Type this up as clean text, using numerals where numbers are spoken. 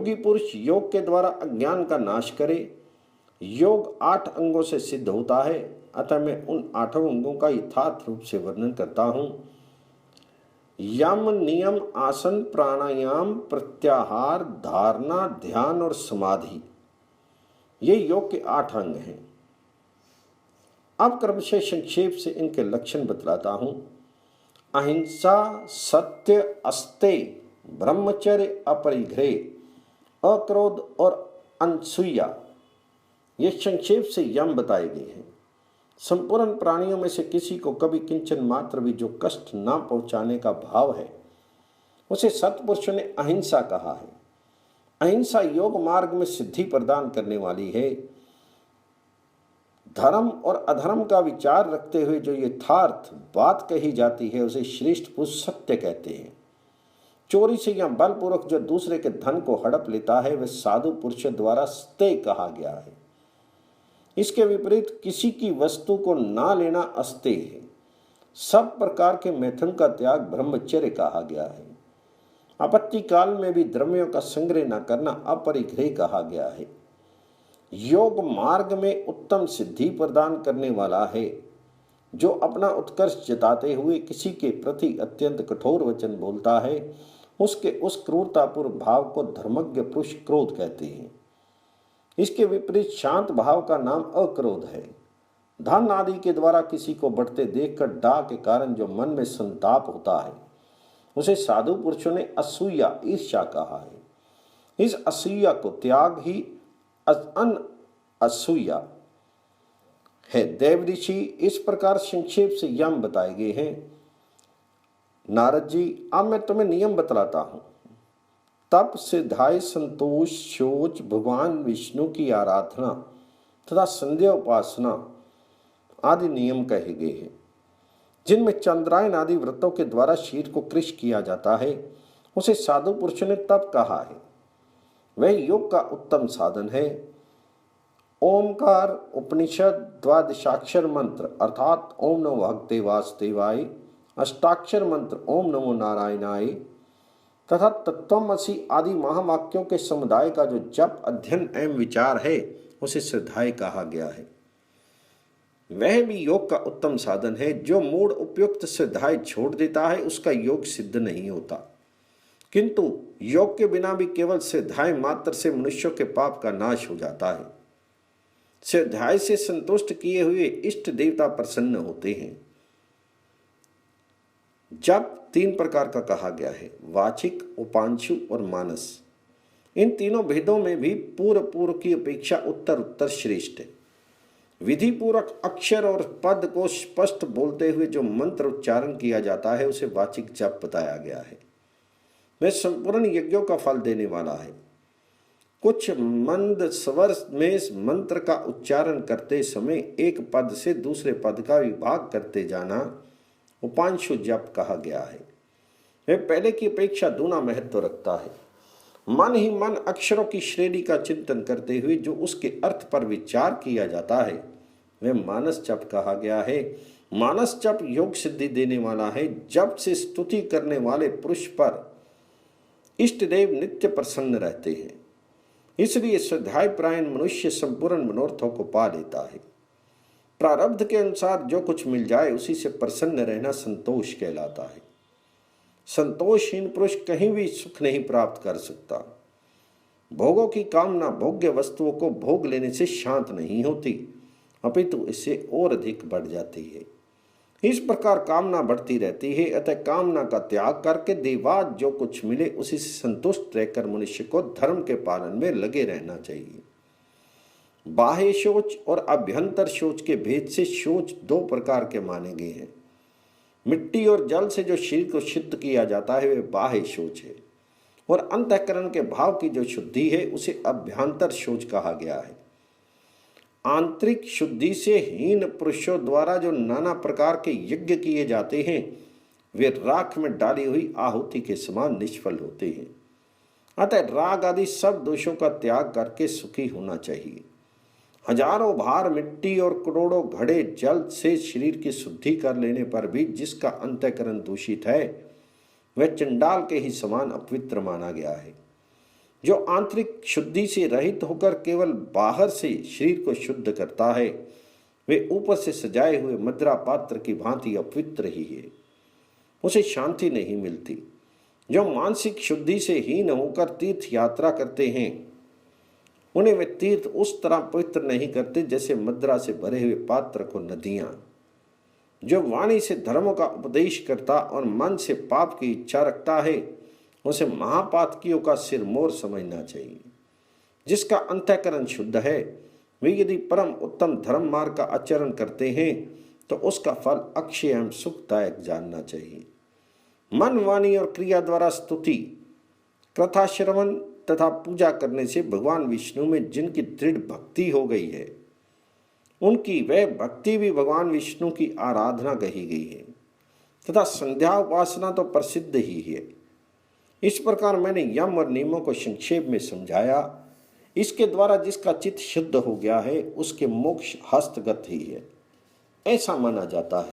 योगी पुरुष योग के द्वारा अज्ञान का नाश करे। योग 8 अंगों से सिद्ध होता है, अतः मैं उन 8 अंगों का यथार्थ रूप से वर्णन करता हूँ। यम, नियम, आसन, प्राणायाम, प्रत्याहार, धारणा, ध्यान और समाधि, ये योग के 8 अंग हैं। अब क्रमशः संक्षेप से इनके लक्षण बतलाता हूं। अहिंसा, सत्य, अस्तेय, ब्रह्मचर्य, अपरिग्रह, अक्रोध और अनसूया, ये संक्षेप से यम बताए गए हैं। संपूर्ण प्राणियों में से किसी को कभी किंचन मात्र भी जो कष्ट ना पहुंचाने का भाव है, उसे सत्पुरुषों ने अहिंसा कहा है। अहिंसा योग मार्ग में सिद्धि प्रदान करने वाली है। धर्म और अधर्म का विचार रखते हुए जो यथार्थ बात कही जाती है, उसे श्रेष्ठ पुरुष सत्य कहते हैं। चोरी से या बलपूर्वक जो दूसरे के धन को हड़प लेता है, वह साधु पुरुषों द्वारा स्तेय कहा गया है। इसके विपरीत किसी की वस्तु को ना लेना अस्तेय है। सब प्रकार के मैथुन का त्याग ब्रह्मचर्य कहा गया है। आपत्ति काल में भी द्रव्यों का संग्रह न करना अपरिग्रह कहा गया है। योग मार्ग में उत्तम सिद्धि प्रदान करने वाला है। जो अपना उत्कर्ष जताते हुए किसी के प्रति अत्यंत कठोर वचन बोलता है, उसके उस क्रूरतापूर्ण भाव को धर्मज्ञ पुरुष क्रोध कहते हैं। इसके विपरीत शांत भाव का नाम अक्रोध है। धन आदि के द्वारा किसी को बढ़ते देखकर डाह के कारण जो मन में संताप होता है, उसे साधु पुरुषों ने असूया, ईर्ष्या कहा है। इस असूया को त्याग ही असूया है। देव ऋषि इस प्रकार संक्षेप से यम बताए गए हैं। नारद जी, अब मैं तुम्हें नियम बतलाता हूं। तप, सिद्धाई, संतोष, शोच, भगवान विष्णु की आराधना तथा संध्या उपासना आदि नियम कहे गए हैं, जिनमें चंद्रायन आदि व्रतों के द्वारा शरीर को कृश किया जाता है, उसे साधु पुरुषों ने तप कहा है। वह योग का उत्तम साधन है। ओमकार उपनिषद द्वादशाक्षर मंत्र अर्थात ओम नमो भगवते वासुदेवाय, अष्टाक्षर मंत्र ओम नमो नारायणाय तथा तत्वमसि आदि महावाक्यों के समुदाय का जो जप, अध्ययन एवं विचार है, उसे श्रद्धाएं कहा गया है। वह भी योग का उत्तम साधन है। जो मूड उपयुक्त श्रद्धाएं छोड़ देता है, उसका योग सिद्ध नहीं होता। किंतु योग के बिना भी केवल श्रद्धाएं मात्र से मनुष्यों के पाप का नाश हो जाता है। श्रद्धाएं से संतुष्ट किए हुए इष्ट देवता प्रसन्न होते हैं। जप 3 प्रकार का कहा गया है, वाचिक, उपांशु और मानस। इन तीनों भेदों में भी पूर्व की अपेक्षा उत्तर श्रेष्ठ है। विधि पूर्वक अक्षर और पद को स्पष्ट बोलते हुए जो मंत्र उच्चारण किया जाता है, उसे वाचिक जप बताया गया है। वह संपूर्ण यज्ञों का फल देने वाला है। कुछ मंद स्वर में मंत्र का उच्चारण करते समय एक पद से दूसरे पद का विभाग करते जाना उपांशु जप कहा गया है। वह पहले की अपेक्षा दूना महत्व रखता है। मन ही मन अक्षरों की श्रेणी का चिंतन करते हुए जो उसके अर्थ पर विचार किया जाता है, वह मानस जप कहा गया है। मानस जप योग सिद्धि देने वाला है। जप से स्तुति करने वाले पुरुष पर इष्ट देव नित्य प्रसन्न रहते हैं। इसलिए श्रद्धाय प्रायण मनुष्य संपूर्ण मनोरथों को पा लेता है। प्रारब्ध के अनुसार जो कुछ मिल जाए, उसी से प्रसन्न रहना संतोष कहलाता है। संतोषहीन पुरुष कहीं भी सुख नहीं प्राप्त कर सकता। भोगों की कामना भोग्य वस्तुओं को भोग लेने से शांत नहीं होती, अपितु इससे और अधिक बढ़ जाती है। इस प्रकार कामना बढ़ती रहती है। अतः कामना का त्याग करके देवाद जो कुछ मिले उसी से संतुष्ट रहकर मनुष्य को धर्म के पालन में लगे रहना चाहिए। बाह्य शौच और अभ्यंतर शौच के भेद से शौच 2 प्रकार के माने गए हैं। मिट्टी और जल से जो शरीर को शुद्ध किया जाता है, वह बाह्य शौच है, और अंतःकरण के भाव की जो शुद्धि है, उसे अभ्यंतर शौच कहा गया है। आंतरिक शुद्धि से हीन पुरुषों द्वारा जो नाना प्रकार के यज्ञ किए जाते हैं, वे राख में डाली हुई आहुति के समान निष्फल होते हैं। अतः राग आदि सब दोषों का त्याग करके सुखी होना चाहिए। हजारों भार मिट्टी और करोड़ों घड़े जल से शरीर की शुद्धि कर लेने पर भी जिसका अंतःकरण दूषित है, वह चंडाल के ही समान अपवित्र माना गया है। जो आंतरिक शुद्धि से रहित होकर केवल बाहर से शरीर को शुद्ध करता है, वे ऊपर से सजाए हुए मदिरा पात्र की भांति अपवित्र ही है, उसे शांति नहीं मिलती। जो मानसिक शुद्धि से हीन होकर तीर्थ यात्रा करते हैं, उन्हें वे तीर्थ उस तरह पवित्र नहीं करते जैसे मदिरा से भरे हुए पात्र को नदियां। जो वाणी से धर्म का उपदेश करता और मन से पाप की इच्छा रखता है, उसे महापातकियों का सिरमौर समझना चाहिए। जिसका अंतःकरण शुद्ध है, वे यदि परम उत्तम धर्म मार्ग का आचरण करते हैं तो उसका फल अक्षय एवं सुखदायक जानना चाहिए। मन, वाणी और क्रिया द्वारा स्तुति, कथा श्रवण तथा पूजा करने से भगवान विष्णु में जिनकी दृढ़ भक्ति हो गई है, उनकी वह भक्ति भी भगवान विष्णु की आराधना कही गई है तथा संध्या उपासना तो प्रसिद्ध ही है। इस प्रकार मैंने यम और नियमों को संक्षेप में समझाया। इसके द्वारा जिसका चित्त शुद्ध हो गया है, उसके मोक्ष हस्तगत ही है, ऐसा माना जाता है।